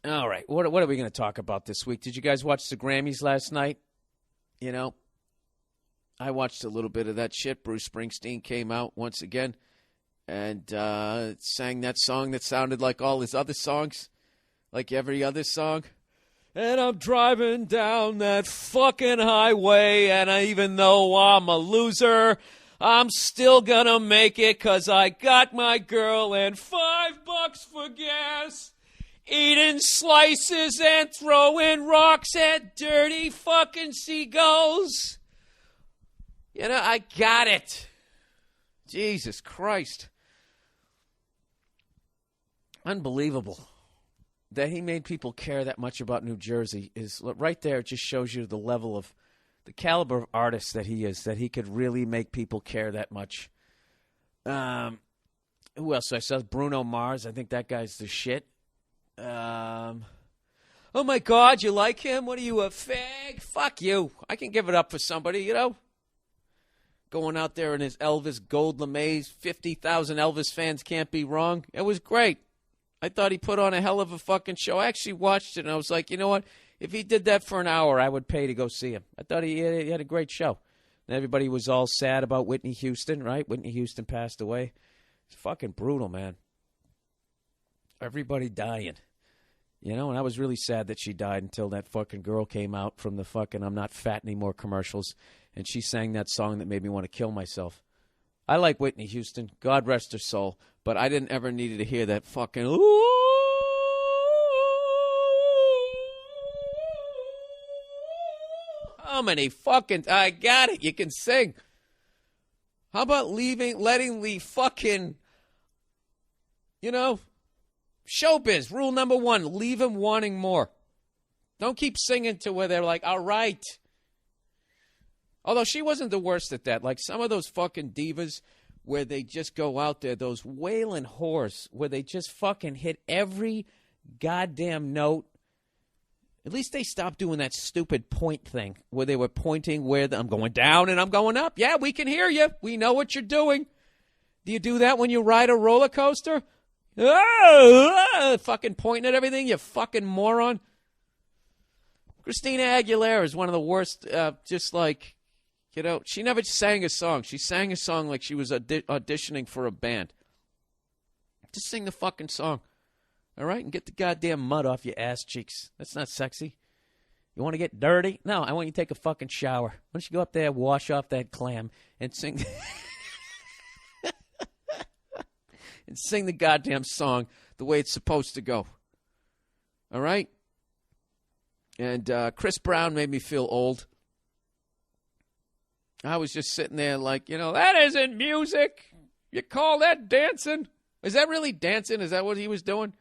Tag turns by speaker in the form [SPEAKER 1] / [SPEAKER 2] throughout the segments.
[SPEAKER 1] All right, what are we going to talk about this week? Did you guys watch the Grammys last night? You know, I watched a little bit of that shit. Bruce Springsteen came out once again and sang that song that sounded like all his other songs, like every other song. And I'm driving down that fucking highway, and even though I'm a loser, I'm still gonna make it 'cause I got my girl and $5 for gas. Eating slices and throwing rocks at dirty fucking seagulls. You know, I got it. Jesus Christ. Unbelievable. That he made people care that much about New Jersey is right there. It just shows you the level of the caliber of artist that he is, that he could really make people care that much. Who else I saw? Bruno Mars. I think that guy's the shit. Oh my God, you like him? What are you, a fag? Fuck you. I can give it up for somebody, you know? Going out there in his Elvis gold lames, 50,000 Elvis fans can't be wrong. It was great. I thought he put on a hell of a fucking show. I actually watched it, and I was like, you know what? If he did that for an hour, I would pay to go see him. I thought he had a great show. And everybody was all sad about Whitney Houston, right? Whitney Houston passed away. It's fucking brutal, man. Everybody dying. You know, and I was really sad that she died until that fucking girl came out from the fucking I'm Not Fat Anymore commercials, and she sang that song that made me want to kill myself. I like Whitney Houston. God rest her soul. But I didn't ever need to hear that fucking ooh. How many fucking... I got it. You can sing. How about letting the fucking, you know, showbiz, rule number 1, leave them wanting more. Don't keep singing to where they're like, all right. Although she wasn't the worst at that. Like some of those fucking divas where they just go out there, those wailing whores, where they just fucking hit every goddamn note. At least they stopped doing that stupid point thing where they were pointing where I'm going down and I'm going up. Yeah, we can hear you. We know what you're doing. Do you do that when you ride a roller coaster? Fucking pointing at everything, you fucking moron. Christina Aguilera is one of the worst, just like, you know, she never sang a song. She sang a song like she was auditioning for a band. Just sing the fucking song, all right? And get the goddamn mud off your ass cheeks. That's not sexy. You want to get dirty? No, I want you to take a fucking shower. Why don't you go up there, wash off that clam, and sing... and sing the goddamn song the way it's supposed to go. All right? And Chris Brown made me feel old. I was just sitting there like, you know, that isn't music. You call that dancing? Is that really dancing? Is that what he was doing?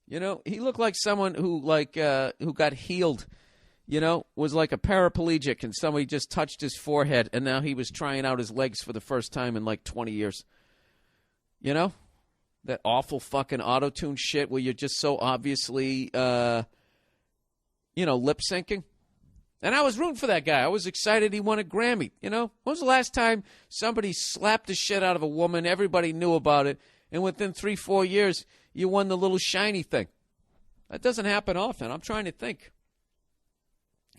[SPEAKER 1] You know, he looked like someone who got healed, you know, was like a paraplegic and somebody just touched his forehead and now he was trying out his legs for the first time in like 20 years. You know, that awful fucking auto-tune shit where you're just so obviously, lip syncing. And I was rooting for that guy. I was excited he won a Grammy. You know, when was the last time somebody slapped the shit out of a woman, everybody knew about it, and within 3-4 years, you won the little shiny thing? That doesn't happen often. I'm trying to think.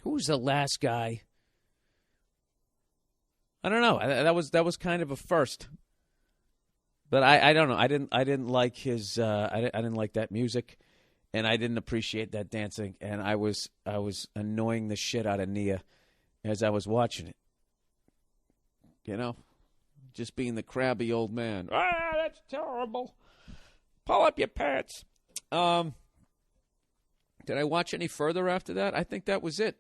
[SPEAKER 1] Who was the last guy? I don't know. That was kind of a first. But I don't know. I didn't like his. I didn't like that music, and I didn't appreciate that dancing. And I was annoying the shit out of Nia as I was watching it. You know, just being the crabby old man. Ah, that's terrible. Pull up your pants. Did I watch any further after that? I think that was it.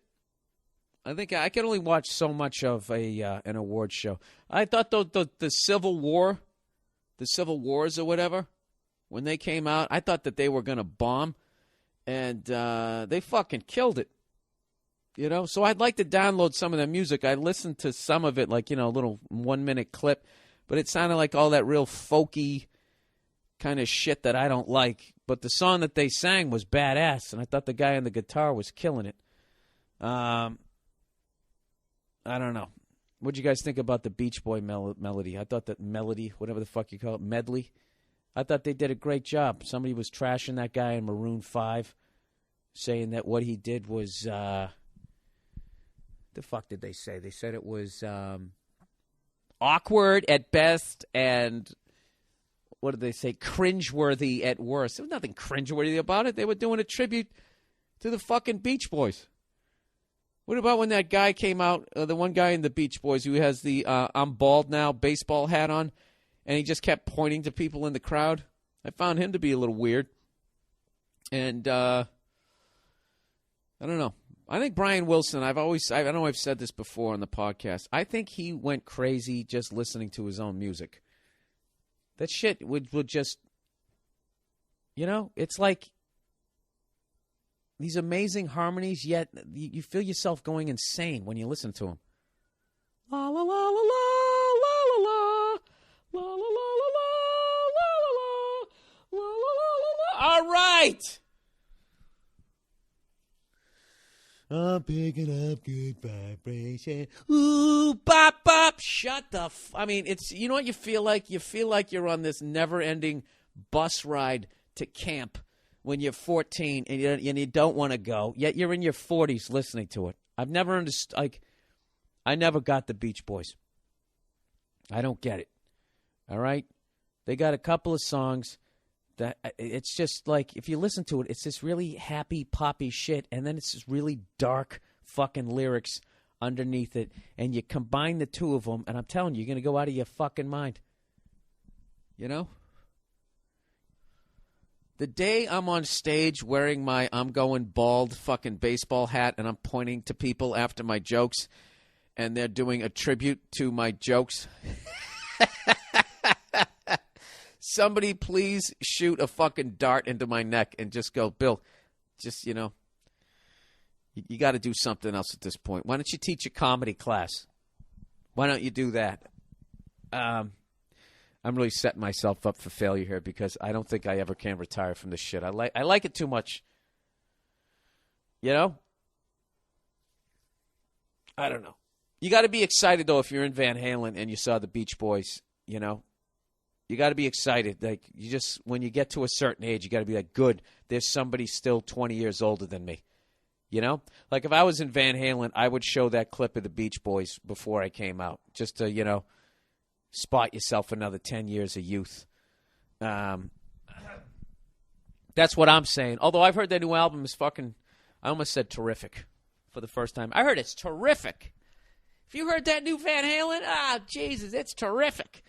[SPEAKER 1] I think I can only watch so much of an award show. I thought the Civil War. The Civil Wars or whatever, when they came out, I thought that they were going to bomb, and they fucking killed it. You know, so I'd like to download some of their music. I listened to some of it, like, you know, a little 1-minute clip, but it sounded like all that real folky kind of shit that I don't like. But the song that they sang was badass, and I thought the guy on the guitar was killing it. I don't know. What'd you guys think about the Beach Boy melody? I thought that melody, whatever the fuck you call it, medley, I thought they did a great job. Somebody was trashing that guy in Maroon 5, saying that what he did was, the fuck did they say? They said it was awkward at best and, what did they say, cringeworthy at worst. There was nothing cringeworthy about it. They were doing a tribute to the fucking Beach Boys. What about when that guy came out, the one guy in the Beach Boys who has the I'm bald now baseball hat on, and he just kept pointing to people in the crowd? I found him to be a little weird. And I don't know. I think Brian Wilson, I know I've said this before on the podcast, I think he went crazy just listening to his own music. That shit would just, it's like these amazing harmonies, yet you feel yourself going insane when you listen to them. La la la la la la la la la la la la la la la. All right. I'm picking up good vibration. Ooh, bop, bop. Shut the I mean, it's, you know what you feel like? You feel like you're on this never-ending bus ride to camp when you're 14 and you don't want to go, yet you're in your 40s listening to it. I've never understood, I never got the Beach Boys. I don't get it. All right? They got a couple of songs that it's just like, if you listen to it, it's this really happy, poppy shit, and then it's this really dark fucking lyrics underneath it, and you combine the two of them, and I'm telling you, you're going to go out of your fucking mind. You know? The day I'm on stage wearing my I'm going bald fucking baseball hat and I'm pointing to people after my jokes and they're doing a tribute to my jokes, somebody please shoot a fucking dart into my neck and just go, Bill, just, you got to do something else at this point. Why don't you teach a comedy class? Why don't you do that? I'm really setting myself up for failure here because I don't think I ever can retire from this shit. I like it too much. I don't know. You got to be excited, though, if you're in Van Halen and you saw the Beach Boys, You got to be excited. Like, when you get to a certain age, you got to be like, good, there's somebody still 20 years older than me. Like, if I was in Van Halen, I would show that clip of the Beach Boys before I came out just to, spot yourself another 10 years of youth. That's what I'm saying. Although I've heard their new album is fucking, I almost said terrific for the first time. I heard it's terrific. If you heard that new Van Halen, Jesus, it's terrific.